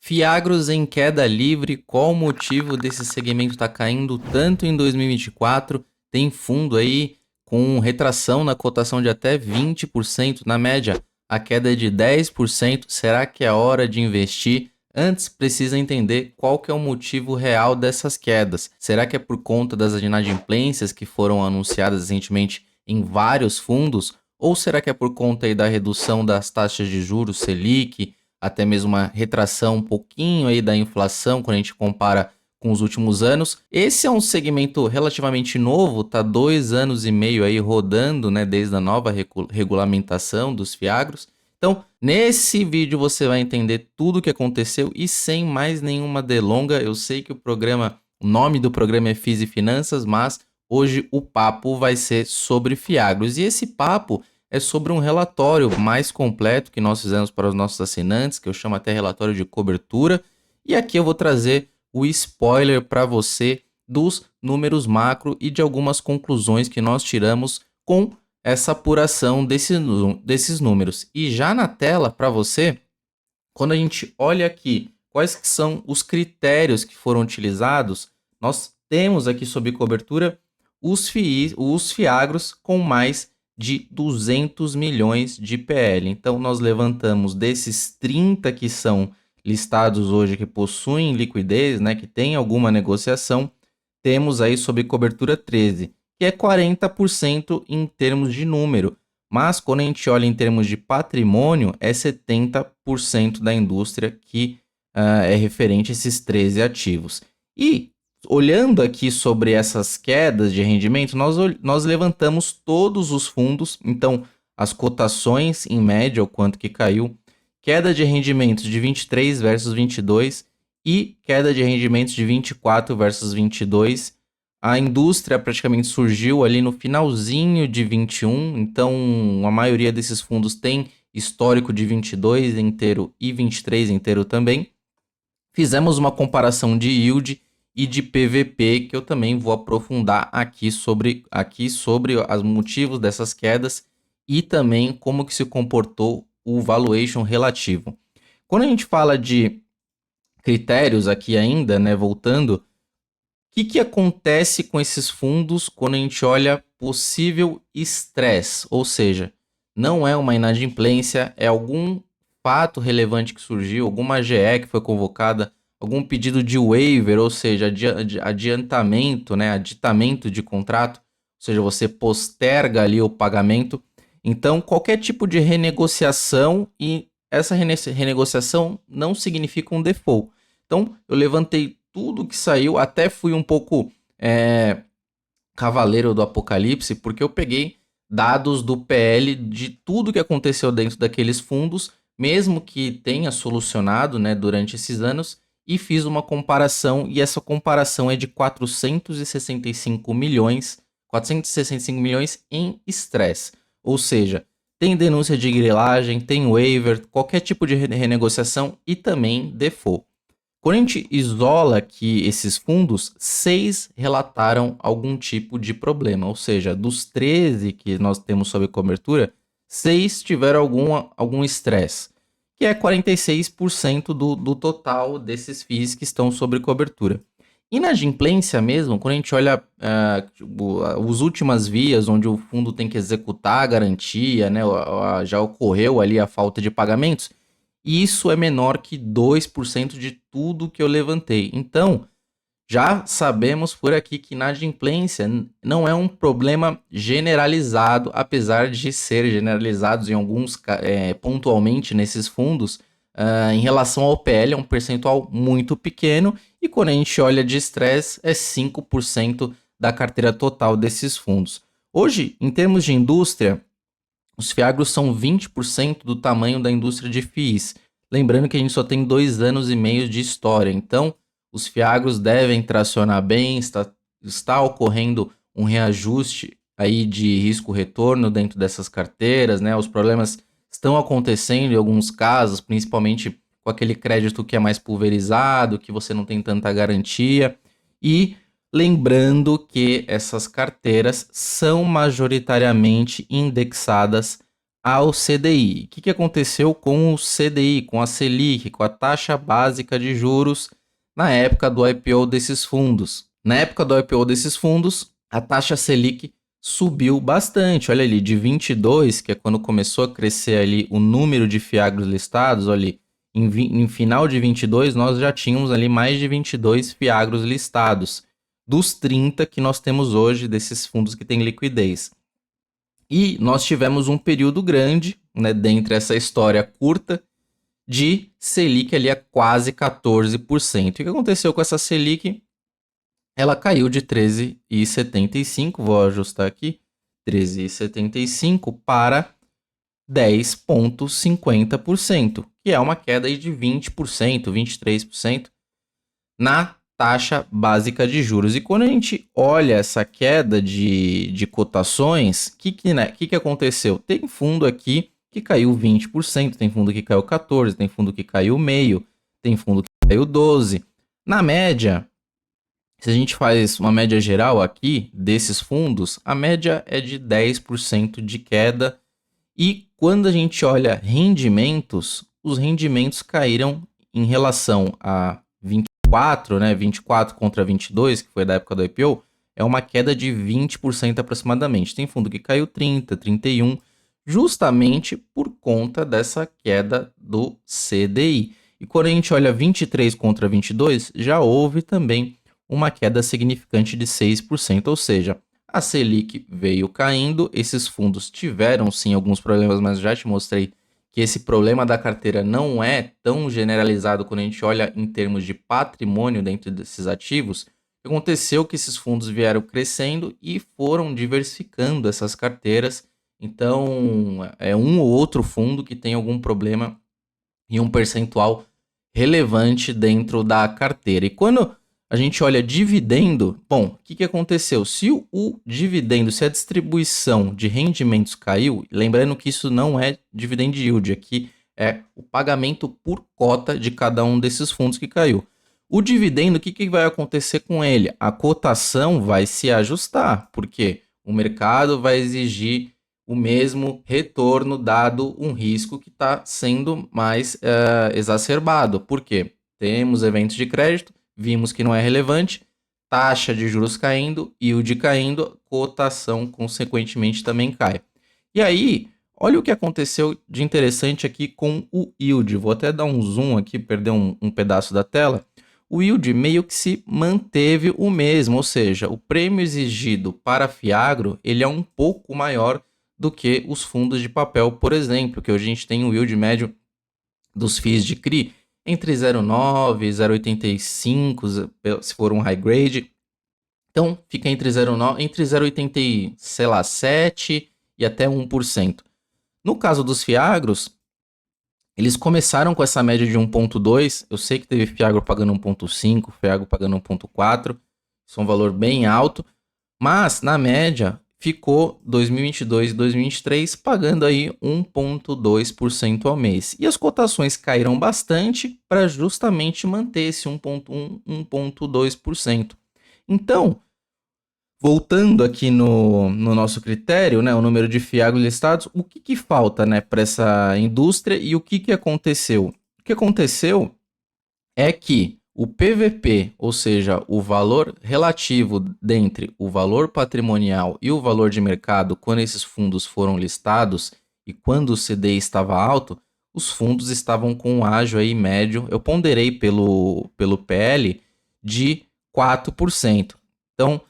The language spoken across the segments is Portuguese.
Fiagros em queda livre, qual o motivo desse segmento estar caindo tanto em 2024? Tem fundo aí com retração na cotação de até 20%, na média a queda é de 10%. Será que é hora de investir? Antes precisa entender qual que é o motivo real dessas quedas. Será que é por conta das inadimplências que foram anunciadas recentemente em vários fundos? Ou será que é por conta aí da redução das taxas de juros Selic, até mesmo uma retração um pouquinho aí da inflação quando a gente compara com os últimos anos? Esse é um segmento relativamente novo, tá 2 anos e meio aí rodando, né, desde a nova regulamentação dos fiagros. Então, nesse vídeo você vai entender tudo o que aconteceu e sem mais nenhuma delonga. Eu sei que o nome do programa é FIIs e Finanças, mas hoje o papo vai ser sobre fiagros. E esse papo é sobre um relatório mais completo que nós fizemos para os nossos assinantes, que eu chamo até relatório de cobertura. E aqui eu vou trazer o spoiler para você dos números macro e de algumas conclusões que nós tiramos com essa apuração desses números. E já na tela para você, quando a gente olha aqui quais que são os critérios que foram utilizados, nós temos aqui sob cobertura os fiagros com mais de 200 milhões de PL. Então, nós levantamos desses 30 que são listados hoje, que possuem liquidez, né, que tem alguma negociação, temos aí sob cobertura 13, que é 40% em termos de número. Mas quando a gente olha em termos de patrimônio, é 70% da indústria que é referente a esses 13 ativos. E olhando aqui sobre essas quedas de rendimento, nós levantamos todos os fundos, então as cotações em média, o quanto que caiu, queda de rendimentos de 23 versus 22 e queda de rendimentos de 24 versus 22. A indústria praticamente surgiu ali no finalzinho de 21, então a maioria desses fundos tem histórico de 22 inteiro e 23 inteiro também. Fizemos uma comparação de yield e de PVP, que eu também vou aprofundar aqui sobre os motivos dessas quedas e também como que se comportou o valuation relativo. Quando a gente fala de critérios aqui ainda, né, voltando, o que acontece com esses fundos quando a gente olha possível estresse? Ou seja, não é uma inadimplência, é algum fato relevante que surgiu, alguma GE que foi convocada, algum pedido de waiver, ou seja, adiantamento, né, aditamento de contrato, ou seja, você posterga ali o pagamento. Então, qualquer tipo de renegociação, e essa renegociação não significa um default. Então, eu levantei tudo que saiu, até fui um pouco cavaleiro do apocalipse, porque eu peguei dados do PL de tudo que aconteceu dentro daqueles fundos, mesmo que tenha solucionado, né, durante esses anos, e fiz uma comparação, e essa comparação é de 465 milhões em estresse. Ou seja, tem denúncia de grilagem, tem waiver, qualquer tipo de renegociação e também default. Quando a gente isola aqui esses fundos, 6 relataram algum tipo de problema, ou seja, dos 13 que nós temos sob cobertura, 6 tiveram algum estresse, que é 46% do total desses FIIs que estão sob cobertura. Inadimplência mesmo, quando a gente olha as últimas vias onde o fundo tem que executar a garantia, né, já ocorreu ali a falta de pagamentos, isso é menor que 2% de tudo que eu levantei. Então, já sabemos por aqui que inadimplência não é um problema generalizado, apesar de ser generalizados em alguns pontualmente nesses fundos. Em relação ao PL, é um percentual muito pequeno, e quando a gente olha de estresse, é 5% da carteira total desses fundos. Hoje, em termos de indústria, os fiagros são 20% do tamanho da indústria de FIIs. Lembrando que a gente só tem 2 anos e meio de história, então os fiagros devem tracionar bem, está ocorrendo um reajuste aí de risco-retorno dentro dessas carteiras, né? Os problemas estão acontecendo em alguns casos, principalmente com aquele crédito que é mais pulverizado, que você não tem tanta garantia. E lembrando que essas carteiras são majoritariamente indexadas ao CDI. O que aconteceu com o CDI, com a Selic, com a taxa básica de juros na época do IPO desses fundos? Na época do IPO desses fundos, a taxa Selic subiu bastante. Olha ali, de 22, que é quando começou a crescer ali o número de fiagros listados, olha ali, em final de 22, nós já tínhamos ali mais de 22 fiagros listados, dos 30 que nós temos hoje desses fundos que têm liquidez. E nós tivemos um período grande, né, dentre essa história curta, de Selic ali a quase 14%. E o que aconteceu com essa Selic? Ela caiu de 13,75, vou ajustar aqui, 13,75 para 10,50%, que é uma queda aí de 20%, 23% na taxa básica de juros. E quando a gente olha essa queda de cotações, o que aconteceu? Tem fundo aqui que caiu 20%, tem fundo que caiu 14%, tem fundo que caiu meio, tem fundo que caiu 12%. Na média, se a gente faz uma média geral aqui desses fundos, a média é de 10% de queda. E quando a gente olha rendimentos, os rendimentos caíram em relação a 24, né? 24 contra 22, que foi da época do IPO, é uma queda de 20% aproximadamente. Tem fundo que caiu 30, 31, justamente por conta dessa queda do CDI. E quando a gente olha 23 contra 22, já houve também uma queda significante de 6%, ou seja, a Selic veio caindo, esses fundos tiveram sim alguns problemas, mas já te mostrei que esse problema da carteira não é tão generalizado quando a gente olha em termos de patrimônio dentro desses ativos. Aconteceu que esses fundos vieram crescendo e foram diversificando essas carteiras, então é um ou outro fundo que tem algum problema e um percentual relevante dentro da carteira. E quando a gente olha dividendo, bom, o que aconteceu? Se o dividendo, se a distribuição de rendimentos caiu, lembrando que isso não é dividend yield, aqui é o pagamento por cota de cada um desses fundos que caiu. O dividendo, o que vai acontecer com ele? A cotação vai se ajustar, porque o mercado vai exigir o mesmo retorno dado um risco que está sendo mais exacerbado. Por quê? Temos eventos de crédito, vimos que não é relevante, taxa de juros caindo, yield caindo, cotação consequentemente também cai. E aí, olha o que aconteceu de interessante aqui com o yield. Vou até dar um zoom aqui, perder um pedaço da tela. O yield meio que se manteve o mesmo, ou seja, o prêmio exigido para Fiagro ele é um pouco maior do que os fundos de papel, por exemplo, que hoje a gente tem um yield médio dos FIIs de CRI entre 0,9 e 0,85, se for um high grade. Então, fica entre 0,80, sei lá, 7 e até 1%. No caso dos Fiagros, eles começaram com essa média de 1,2. Eu sei que teve Fiagro pagando 1,5, Fiagro pagando 1,4. Isso é um valor bem alto. Mas, na média, ficou 2022 e 2023 pagando aí 1,2% ao mês. E as cotações caíram bastante para justamente manter esse 1,1%, 1,2%. Então, voltando aqui no nosso critério, né, o número de fiagros listados, o que falta, né, para essa indústria e o que aconteceu? O que aconteceu é que o PVP, ou seja, o valor relativo dentre o valor patrimonial e o valor de mercado, quando esses fundos foram listados e quando o CDI estava alto, os fundos estavam com um ágio aí médio, eu ponderei pelo PL, de 4%. Então,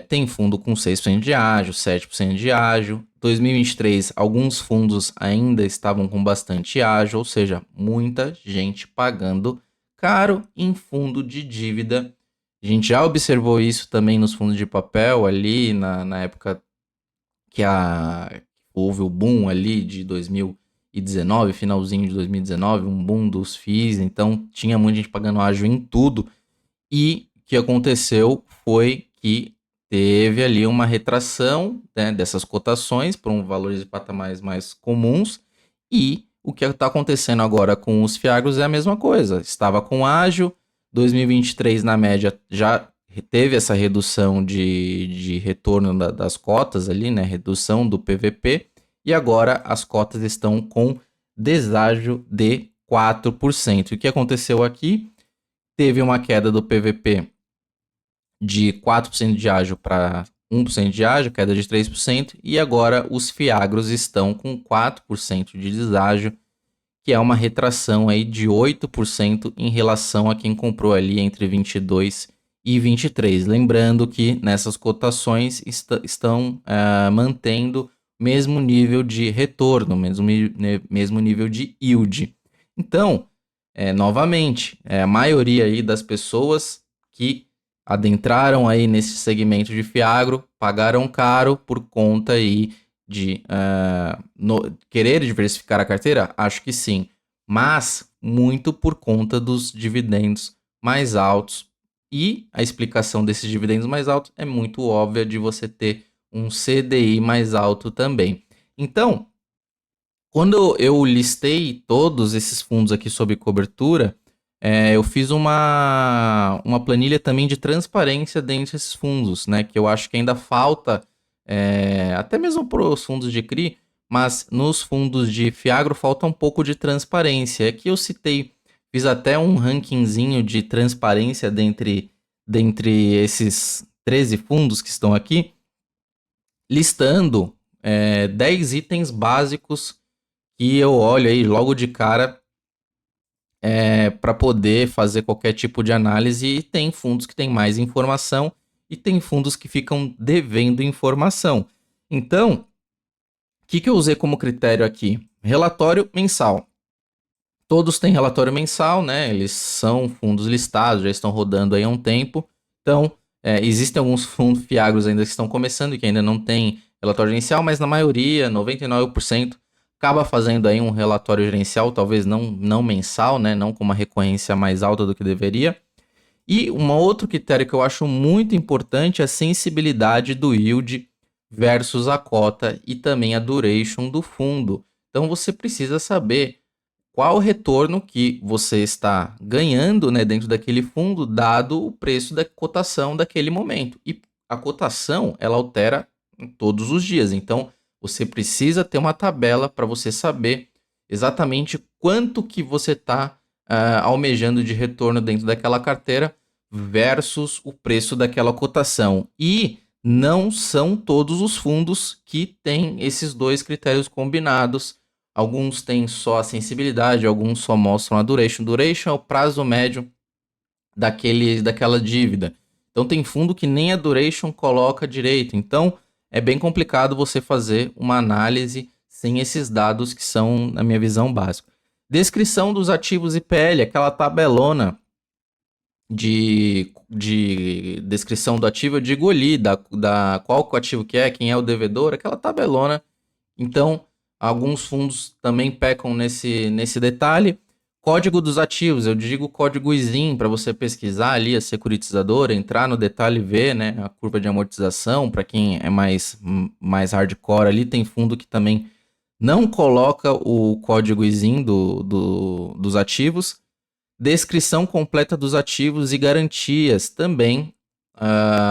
tem fundo com 6% de ágio, 7% de ágio. 2023, alguns fundos ainda estavam com bastante ágio, ou seja, muita gente pagando caro em fundo de dívida. A gente já observou isso também nos fundos de papel ali na época que houve o boom ali de 2019, finalzinho de 2019, um boom dos FIIs, então tinha muita gente pagando ágio em tudo. E o que aconteceu foi que teve ali uma retração, né, dessas cotações para valores de patamares mais comuns, e o que está acontecendo agora com os Fiagros é a mesma coisa. Estava com ágio, 2023 na média já teve essa redução de retorno das cotas ali, né, redução do PVP, e agora as cotas estão com deságio de 4%. O que aconteceu aqui? Teve uma queda do PVP de 4% de ágio para 1% de ágio, queda de 3%, e agora os fiagros estão com 4% de deságio, que é uma retração aí de 8% em relação a quem comprou ali entre 22 e 23. Lembrando que nessas cotações estão mantendo o mesmo nível de retorno, mesmo nível de yield. Então, novamente, a maioria aí das pessoas que adentraram aí nesse segmento de fiagro pagaram caro por conta aí de querer diversificar a carteira? Acho que sim, mas muito por conta dos dividendos mais altos. E a explicação desses dividendos mais altos é muito óbvia, de você ter um CDI mais alto também. Então, quando eu listei todos esses fundos aqui sob cobertura, eu fiz uma planilha também de transparência dentro desses fundos, né? Que eu acho que ainda falta, até mesmo para os fundos de CRI, mas nos fundos de Fiagro falta um pouco de transparência. Aqui eu citei, fiz até um rankingzinho de transparência dentre esses 13 fundos que estão aqui, listando 10 itens básicos que eu olho aí logo de cara para poder fazer qualquer tipo de análise. E tem fundos que têm mais informação e tem fundos que ficam devendo informação. Então, o que eu usei como critério aqui? Relatório mensal. Todos têm relatório mensal, né? Eles são fundos listados, já estão rodando aí há um tempo. Então, existem alguns fundos fiagros ainda que estão começando e que ainda não tem relatório gerencial, mas na maioria, 99%, acaba fazendo aí um relatório gerencial, talvez não mensal, né? Não com uma recorrência mais alta do que deveria. E um outro critério que eu acho muito importante é a sensibilidade do yield versus a cota e também a duration do fundo. Então você precisa saber qual o retorno que você está ganhando, né, dentro daquele fundo, dado o preço da cotação daquele momento. E a cotação, ela altera todos os dias. Então você precisa ter uma tabela para você saber exatamente quanto que você está almejando de retorno dentro daquela carteira versus o preço daquela cotação. E não são todos os fundos que têm esses dois critérios combinados. Alguns têm só a sensibilidade, alguns só mostram a duration. Duration é o prazo médio daquela dívida. Então tem fundo que nem a duration coloca direito. Então é bem complicado você fazer uma análise sem esses dados que são, na minha visão, básicos. Descrição dos ativos IPL, aquela tabelona de descrição do ativo, eu digo ali, da qual o ativo que é, quem é o devedor, aquela tabelona. Então, alguns fundos também pecam nesse detalhe. Código dos ativos, eu digo código ISIN para você pesquisar ali a securitizadora, entrar no detalhe e ver, né, a curva de amortização. Para quem é mais hardcore ali, tem fundo que também não coloca o código ISIN dos ativos. Descrição completa dos ativos e garantias também.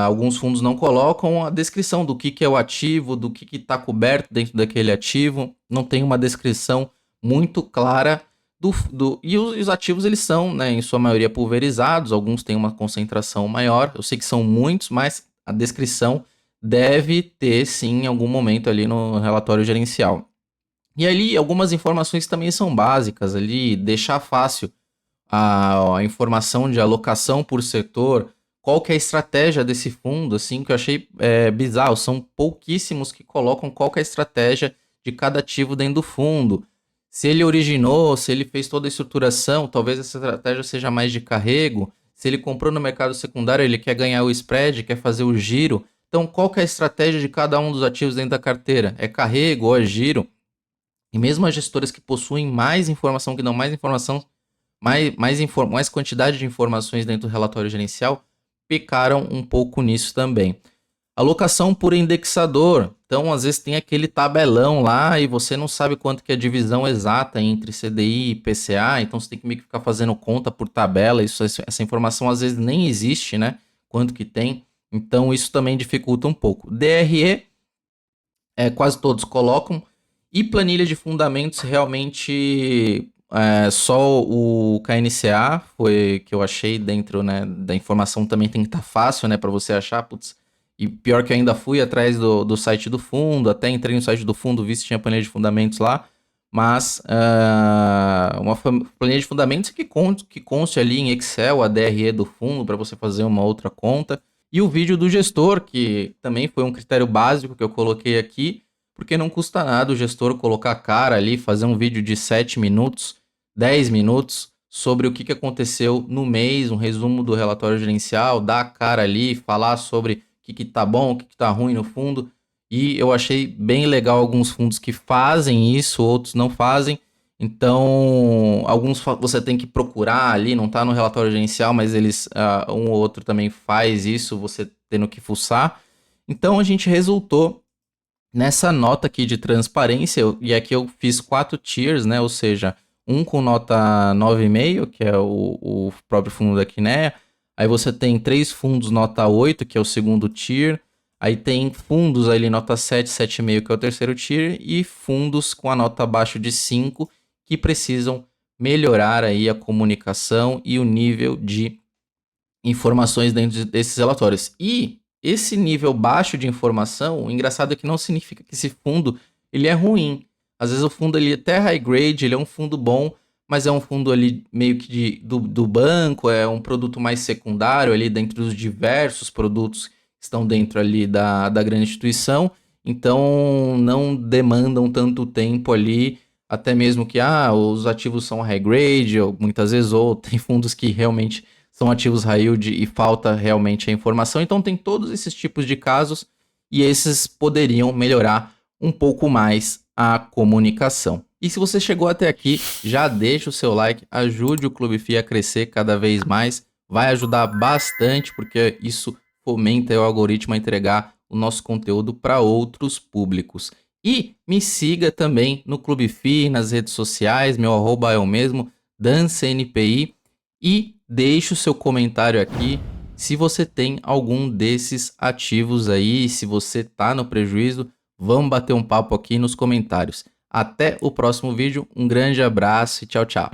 Alguns fundos não colocam a descrição do que é o ativo, do que está coberto dentro daquele ativo. Não tem uma descrição muito clara e os ativos, eles são, né, em sua maioria, pulverizados. Alguns têm uma concentração maior. Eu sei que são muitos, mas a descrição deve ter, sim, em algum momento ali no relatório gerencial. E ali, algumas informações também são básicas ali, deixar fácil a informação de alocação por setor, qual que é a estratégia desse fundo, assim, que eu achei bizarro. São pouquíssimos que colocam qual que é a estratégia de cada ativo dentro do fundo. Se ele originou, se ele fez toda a estruturação, talvez essa estratégia seja mais de carrego. Se ele comprou no mercado secundário, ele quer ganhar o spread, quer fazer o giro. Então, qual que é a estratégia de cada um dos ativos dentro da carteira? É carrego ou é giro? E mesmo as gestoras que possuem mais informação, que dão mais informação, mais quantidade de informações dentro do relatório gerencial, pecaram um pouco nisso também. Alocação por indexador. Então, às vezes tem aquele tabelão lá e você não sabe quanto que é a divisão exata entre CDI e IPCA, então você tem que meio que ficar fazendo conta por tabela. Essa informação às vezes nem existe, né? Quanto que tem. Então, isso também dificulta um pouco. DRE, quase todos colocam. E planilha de fundamentos, realmente, só o KNCA foi que eu achei dentro, né, da informação. Também tem que estar fácil, né, para você achar, putz. E pior que eu ainda fui atrás do site do fundo, até entrei no site do fundo, vi se tinha planilha de fundamentos lá, mas uma planilha de fundamentos que conste ali em Excel a DRE do fundo para você fazer uma outra conta. E o vídeo do gestor, que também foi um critério básico que eu coloquei aqui, porque não custa nada o gestor colocar a cara ali, fazer um vídeo de 7 minutos, 10 minutos, sobre o que aconteceu no mês, um resumo do relatório gerencial, dar a cara ali, falar sobre o que tá bom, o que tá ruim no fundo. E eu achei bem legal alguns fundos que fazem isso, outros não fazem. Então, alguns você tem que procurar ali, não tá no relatório gerencial, mas eles, um ou outro também faz isso, você tendo que fuçar. Então, a gente resultou nessa nota aqui de transparência, e aqui eu fiz 4 tiers, né? Ou seja, um com nota 9,5, que é o próprio fundo da Kinea. Aí você tem 3 fundos nota 8, que é o segundo tier. Aí tem fundos ali nota 7, 7,5, que é o terceiro tier. E fundos com a nota abaixo de 5, que precisam melhorar aí a comunicação e o nível de informações dentro desses relatórios. E esse nível baixo de informação, o engraçado é que não significa que esse fundo ele é ruim. Às vezes o fundo ele é até high grade, ele é um fundo bom, mas é um fundo ali meio que do banco, é um produto mais secundário ali dentro dos diversos produtos que estão dentro ali da grande instituição. Então não demandam tanto tempo ali, até mesmo que os ativos são high grade, ou muitas vezes, ou tem fundos que realmente são ativos high yield e falta realmente a informação. Então tem todos esses tipos de casos e esses poderiam melhorar um pouco mais a comunicação. E se você chegou até aqui, já deixa o seu like, ajude o Clube FI a crescer cada vez mais, vai ajudar bastante, porque isso fomenta o algoritmo a entregar o nosso conteúdo para outros públicos. E me siga também no Clube FI, nas redes sociais, meu arroba é o mesmo, DanceNPI, e deixe o seu comentário aqui se você tem algum desses ativos aí, se você está no prejuízo. Vamos bater um papo aqui nos comentários. Até o próximo vídeo, um grande abraço e tchau, tchau.